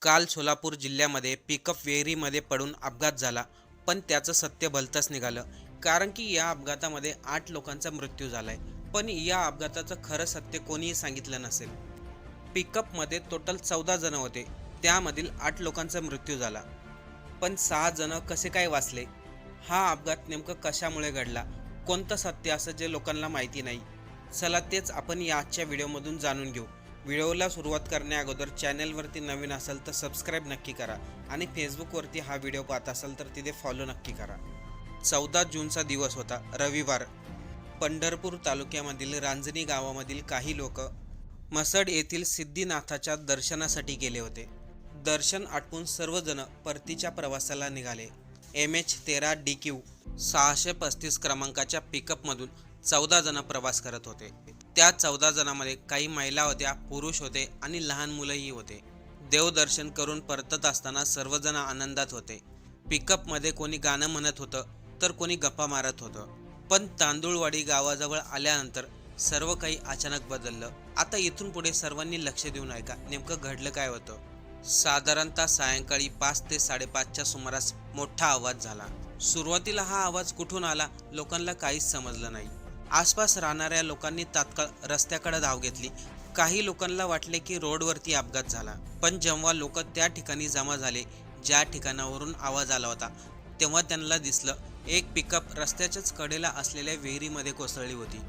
काल सोलापूर जिल्ह्यामध्ये पिकअप विहिरीमध्ये पडून अपघात झाला, पण त्याचं सत्य भलतंच निघालं. कारण की या अपघातामध्ये 8 लोकांचा मृत्यू झालाय. पण या अपघाताचं खरं सत्य कोणीही सांगितलं नसेल. पिकअपमध्ये टोटल 14 जण होते, त्यामधील 8 लोकांचा मृत्यू झाला. पण 6 जण कसे काय वाचले? हा अपघात नेमकं कशामुळे घडला? कोणतं सत्य असं जे लोकांना माहिती नाही? चला तेच आपण या आजच्या व्हिडिओमधून जाणून घेऊ. व्हिडिओला सुरुवात करण्याअगोदर चॅनलवरती नवीन असाल तर सबस्क्राईब नक्की करा आणि फेसबुकवरती हा व्हिडिओ पाहत असाल तर तिथे फॉलो नक्की करा. 14 जूनचा दिवस होता, रविवार. पंढरपूर तालुक्यामधील रांजणी गावामधील काही लोक म्हसड येथील सिद्धीनाथाच्या दर्शनासाठी गेले होते. दर्शन आटपून सर्वजण परतीच्या प्रवासाला निघाले. MH13DQ 635 क्रमांकाच्या पिकअपमधून 14 जण प्रवास करत होते. त्या 14 जणांमध्ये काही महिला होत्या, पुरुष होते आणि लहान मुलंही होते. देवदर्शन करून परतत असताना सर्वजण आनंदात होते. पिकअपमध्ये कोणी गाणं म्हणत होतं तर कोणी गप्पा मारत होतं. पण तांदूळवाडी गावाजवळ आल्यानंतर सर्व काही अचानक बदललं. आता इथून पुढे सर्वांनी लक्ष देऊन ऐका, नेमकं घडलं काय होतं. साधारणतः सायंकाळी 5 ते 5:30च्या सुमारास मोठा आवाज झाला. सुरुवातीला हा आवाज कुठून आला लोकांना काहीच समजलं नाही. आसपास राहणाऱ्या लोकांनी तात्काळ रस्त्याकडे धाव घेतली. काही लोकांना वाटले की रोडवरती अपघात झाला. पण जेव्हा लोक त्या ठिकाणी जमा झाले ज्या ठिकाणावरून आवाज आला होता, तेव्हा त्यांना दिसलं एक पिकअप रस्त्याच्याच कडेला असलेल्या विहिरीमध्ये कोसळली होती.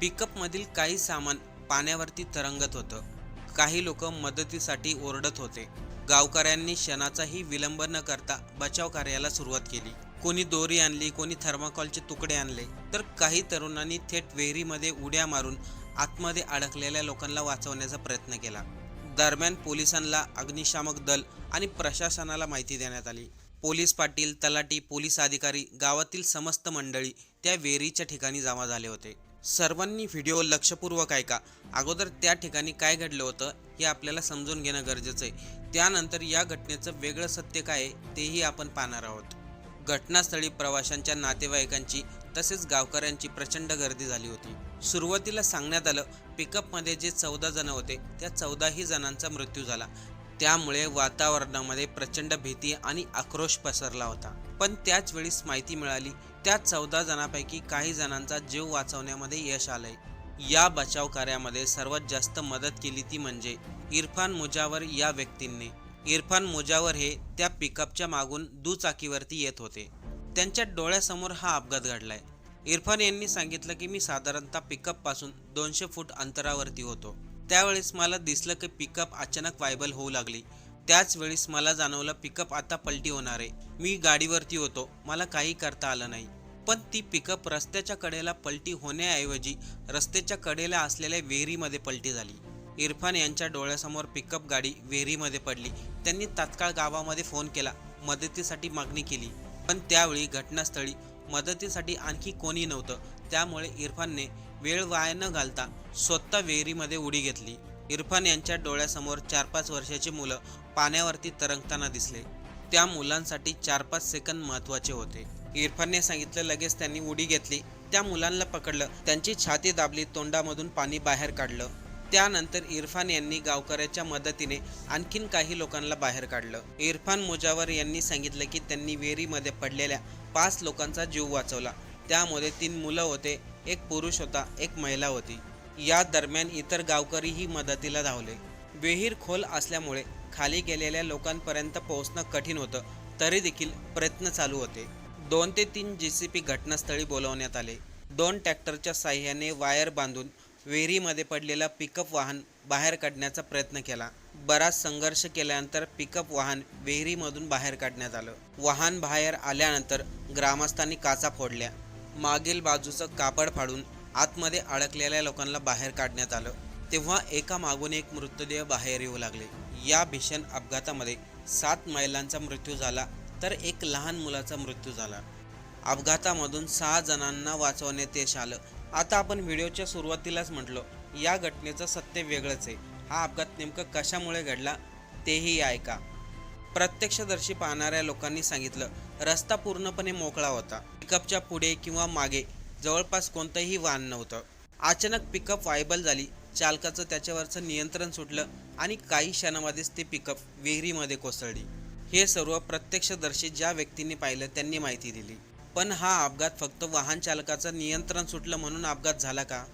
पिकअपमधील काही सामान पाण्यावरती तरंगत होतं. काही लोक मदतीसाठी ओरडत होते. गावकऱ्यांनी क्षणाचाही विलंब न करता बचाव कार्याला सुरुवात केली. कोणी दोरी आणली, कोणी थर्माकोलचे तुकडे आणले, तर काही तरुणांनी थेट विहिरीमध्ये उड्या मारून आतमध्ये अडकलेल्या लोकांना वाचवण्याचा प्रयत्न केला. दरम्यान पोलिसांना, अग्निशामक दल आणि प्रशासनाला माहिती देण्यात आली. पोलीस पाटील, तलाठी, पोलीस अधिकारी, गावातील समस्त मंडळी त्या विहिरीच्या ठिकाणी जमा झाले होते. सर्वांनी व्हिडिओ लक्षपूर्वक ऐका. अगोदर त्या ठिकाणी काय घडलं होतं हे आपल्याला समजून घेणं गरजेचं आहे. त्यानंतर या घटनेचं वेगळं सत्य काय आहे तेही आपण पाहणार आहोत. घटनास्थळी प्रवाशांच्या नातेवाईकांची तसेच गावकऱ्यांची प्रचंड गर्दी झाली होती. सुरुवातीला सांगण्यात आलं पिकअपमध्ये जे 14 जण होते त्या 14ही जणांचा मृत्यू झाला. त्यामुळे वातावरणामध्ये प्रचंड भीती आणि आक्रोश पसरला होता. पण त्याच वेळीस माहिती मिळाली त्या 14 जणांपैकी काही जणांचा जीव वाचवण्यामध्ये यश आलंय. या बचाव कार्यामध्ये सर्वात जास्त मदत केली ती म्हणजे इरफान मुजावर या व्यक्तींनी. इरफान मुजावर हे त्या पिकअपच्या मागून दुचाकीवरती येत होते. त्यांच्या डोळ्यासमोर हा अपघात घडलाय. इरफान यांनी सांगितलं की मी साधारणतः पिकअप पासून 200 फूट अंतरावरती होतो. त्यावेळेस मला दिसलं की पिकअप अचानक वायबल होऊ लागली. त्याच वेळेस मला जाणवलं पिकअप आता पलटी होणार आहे. मी गाडीवरती होतो, मला काही करता आलं नाही. पण ती पिकअप रस्त्याच्या कडेला पलटी होण्याऐवजी रस्त्याच्या कडेला असलेल्या विहिरीमध्ये पलटी झाली. इरफान यांच्या डोळ्यासमोर पिकअप गाडी विहिरीमध्ये पडली. त्यांनी तात्काळ गावामध्ये फोन केला, मदतीसाठी मागणी केली. पण त्यावेळी घटनास्थळी मदतीसाठी आणखी कोणी नव्हतं. त्यामुळे इरफानने वेळ वाया न घालता स्वतः विहिरीमध्ये उडी घेतली. इरफान यांच्या डोळ्यासमोर 4-5 वर्षाची मुलं पाण्यावरती तरंगताना दिसले. त्या मुलांसाठी 4-5 सेकंद महत्त्वाचे होते. इरफानने सांगितलं लगेच त्यांनी उडी घेतली, त्या मुलांना पकडलं, त्यांची छाती दाबली, तोंडामधून पाणी बाहेर काढलं. त्यानंतर इरफान यांनी गावकऱ्याच्या मदतीने आणखीन काही लोकांना बाहेर काढलं. इरफान मुजावर यांनी सांगितलं की त्यांनी विहिरीमध्ये पडलेल्या 5 लोकांचा जीव वाचवला. त्यामध्ये 3 मुलं होते, एक पुरुष होता, एक महिला होती. या दरम्यान इतर गावकरीही मदतीला धावले. विहीर खोल असल्यामुळे खाली गेलेल्या लोकांपर्यंत पोहोचणं कठीण होतं, तरी देखील प्रयत्न चालू होते. 2 ते 3 JCB घटनास्थळी बोलावण्यात आले. 2 ट्रॅक्टरच्या साह्याने वायर बांधून विहिरीमध्ये पडलेला पिकअप वाहन बाहेर काढण्याचा प्रयत्न केला. बराच संघर्ष केल्यानंतर पिकअप वाहन विहिरीमधून बाहेर काढण्यात आलं. वाहन बाहेर आल्यानंतर ग्रामस्थांनी काचा फोडल्या. मागील बाजूचं कापड फाडून आतमध्ये अडकलेल्या लोकांना बाहेर काढण्यात आलं. तेव्हा एका मागून एक मृतदेह बाहेर येऊ लागले. या भीषण अपघातामध्ये 7 महिलांचा मृत्यू झाला तर एक लहान मुलाचा मृत्यू झाला. अपघातामधून 6 जणांना वाचवण्यात यश आलं. आता आपण व्हिडिओच्या सुरुवातीलाच म्हटलो या घटनेचं सत्य वेगळंच आहे. हा अपघात नेमकं कशामुळे घडला तेही ऐका. प्रत्यक्षदर्शी पाहणाऱ्या लोकांनी सांगितलं रस्ता पूर्णपणे मोकळा होता. पिकअपच्या पुढे किंवा मागे जवळपास कोणतंही वाहन नव्हतं. अचानक पिकअप वायबल झाली. चालकाचं त्याच्यावरचं नियंत्रण सुटलं आणि काही क्षणामध्येच ती पिकअप विहिरीमध्ये कोसळली. हे सर्व प्रत्यक्षदर्शी ज्या व्यक्तींनी पाहिलं त्यांनी माहिती दिली. पण हा अपघात फक्त वाहन चालकाचं नियंत्रण सुटलं म्हणून अपघात झाला का?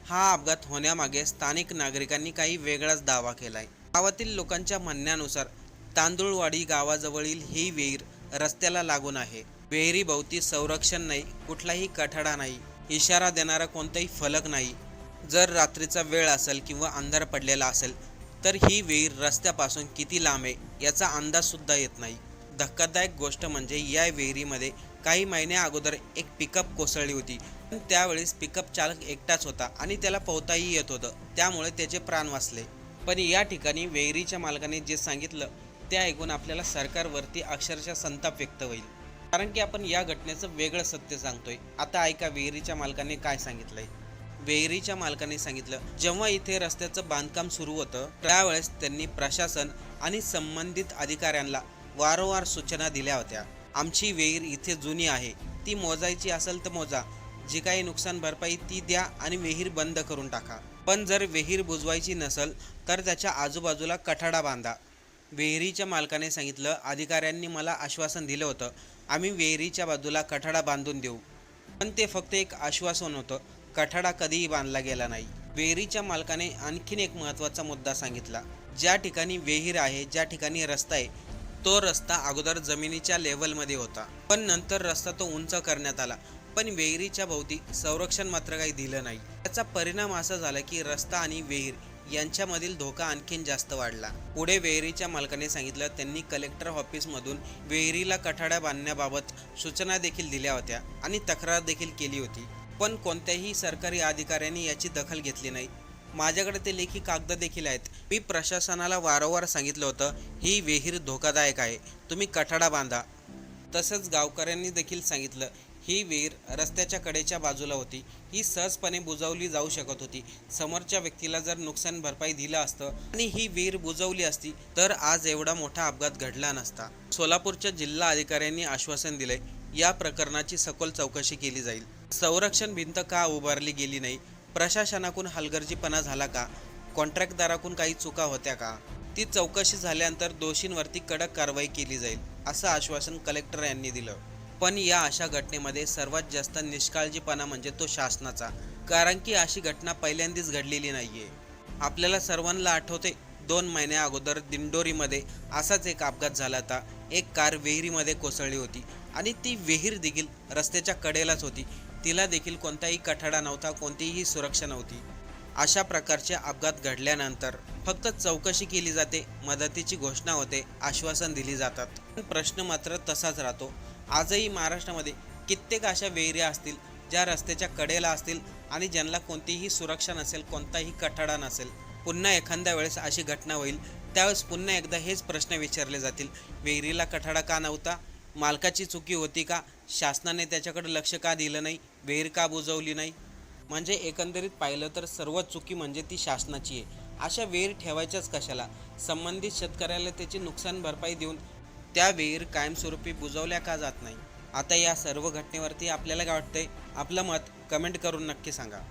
हा अपघात होण्यामागे स्थानिक नागरिकांनी काही वेगळाच दावा केलाय. गावातील लोकांच्या म्हणण्यानुसार तांदूळवाडी गावाजवळील ही विहीर रस्त्याला लागून आहे. विहिरीभोवती संरक्षण नाही, कुठलाही कठडा नाही, इशारा देणारा कोणताही फलक नाही. जर रात्रीचा वेळ असेल किंवा अंधार पडलेला असेल तर ही विहीर रस्त्यापासून किती लांब आहे याचा अंदाज सुद्धा येत नाही. धक्कादायक गोष्ट म्हणजे या विहिरीमध्ये काही महिन्या अगोदर एक पिकअप कोसळली होती. पण त्यावेळेस पिकअप चालक एकटाच होता आणि त्याला पोहताही येत होतं, त्यामुळे त्याचे प्राण वाचले. पण या ठिकाणी विहिरीच्या मालकाने जे सांगितलं ते ऐकून आपल्याला सरकारवरती अक्षरशः संताप व्यक्त होईल. कारण की आपण या घटनेचं वेगळं सत्य सांगतोय. आता ऐका विहिरीच्या मालकाने काय सांगितलंय. विहिरीच्या मालकाने सांगितलं, जेव्हा इथे रस्त्याचं बांधकाम सुरू होतं त्यावेळेस त्यांनी प्रशासन आणि संबंधित अधिकाऱ्यांना वारंवार सूचना दिल्या होत्या. आमची विहीर इथे जुनी आहे, ती मोजायची असेल तर मोजा, जी काही नुकसान भरपाई ती द्या आणि विहीर बंद करून टाका. पण जर विहीर बुजवायची नसेल तर त्याच्या आजूबाजूला कठडा बांधा. विहिरीच्या मालकाने सांगितलं, अधिकाऱ्यांनी मला आश्वासन दिलं होतं, आम्ही विहिरीच्या बाजूला कठडा बांधून देऊ. पण ते फक्त एक आश्वासन होतं, कठडा कधीही बांधला गेला नाही. विहिरीच्या मालकाने आणखीन एक महत्त्वाचा मुद्दा सांगितला. ज्या ठिकाणी विहीर आहे, ज्या ठिकाणी रस्ता आहे, तो रस्ता अगोदर जमिनीच्या लेवलमध्ये होता, पण नंतर रस्ता तो उंच करण्यात आला. पण विहिरीच्या भोवती संरक्षण मात्र काही दिलं नाही. त्याचा परिणाम असा झाला की रस्ता आणि विहीर यांच्यामधील धोका आणखीन जास्त वाढला. पुढे विहिरीच्या मालकाने सांगितलं, त्यांनी कलेक्टर ऑफिसमधून विहिरीला कठडा बांधण्याबाबत सूचना देखील दिल्या होत्या आणि तक्रार देखील केली होती. पण कोणत्याही सरकारी अधिकाऱ्यांनी याची दखल घेतली नाही. माझ्याकडे ते लेखी कागद देखील आहेत. मी प्रशासनाला वारंवार सांगितलं होतं, ही विहीर धोकादायक आहे, तुम्ही कठडा बांधा. तसंच गावकऱ्यांनी देखील सांगितलं, ही विहीर रस्त्याच्या कडेच्या बाजूला होती, ही सहजपणे बुजवली जाऊ शकत होती. समोरच्या व्यक्तीला जर नुकसान भरपाई दिलं असतं आणि ही विहीर बुजवली असती तर आज एवढा मोठा अपघात घडला नसता. सोलापूरच्या जिल्हा अधिकाऱ्यांनी आश्वासन दिले, या प्रकरणाची सखोल चौकशी केली जाईल. संरक्षण भिंत का उभारली गेली नाही, प्रशासनाकडून हलगर्जीपणा झाला का, कॉन्ट्रॅक्टदाराकडून काही चुका होत्या का, ती चौकशी झाल्यानंतर दोषींवरती कडक कारवाई केली जाईल, असं आश्वासन कलेक्टर यांनी दिलं. पण या अशा घटनेमध्ये सर्वात जास्त निष्काळजीपणा म्हणजे तो शासनाचा. कारण की अशी घटना पहिल्यांदाच घडलेली नाहीये. आपल्याला सर्वांना आठवते, 2 महिन्या अगोदर दिंडोरीमध्ये असाच एक अपघात झाला होता. एक कार विहिरीमध्ये कोसळली होती आणि ती विहीर देखील रस्त्याच्या कडेलाच होती. तिला देखील कोणताही कठडा नव्हता, कोणतीही सुरक्षा नव्हती. अशा प्रकारचे अपघात घडल्यानंतर फक्त चौकशी केली जाते, मदतीची घोषणा होते, आश्वासन दिली जातात. पण प्रश्न मात्र तसाच राहतो. आजही महाराष्ट्रामध्ये कित्येक अशा विहिरी असतील ज्या रस्त्याच्या कडेला असतील आणि ज्यांना कोणतीही सुरक्षा नसेल, कोणताही कठडा नसेल. पुन्हा एखाद्या वेळेस अशी घटना होईल त्यावेळेस पुन्हा एकदा हेच प्रश्न विचारले जातील, विहिरीला कठडा का नव्हता, मालकाची चुकी होती का, शासनाने त्याच्याकडे लक्ष का दिलं नाही, विहीर का बुजवली नाही. म्हणजे एकंदरीत पाहिलं तर सर्व चुकी म्हणजे ती शासनाची आहे. अशा विहीर ठेवायच्याच कशाला. संबंधित शेतकऱ्याला त्याची नुकसान भरपाई देऊन त्या विहीर कायमस्वरूपी बुजवल्या का जात नाही. आता या सर्व घटनेवरती आपल्याला काय वाटतंय, आपलं मत कमेंट करून नक्की सांगा.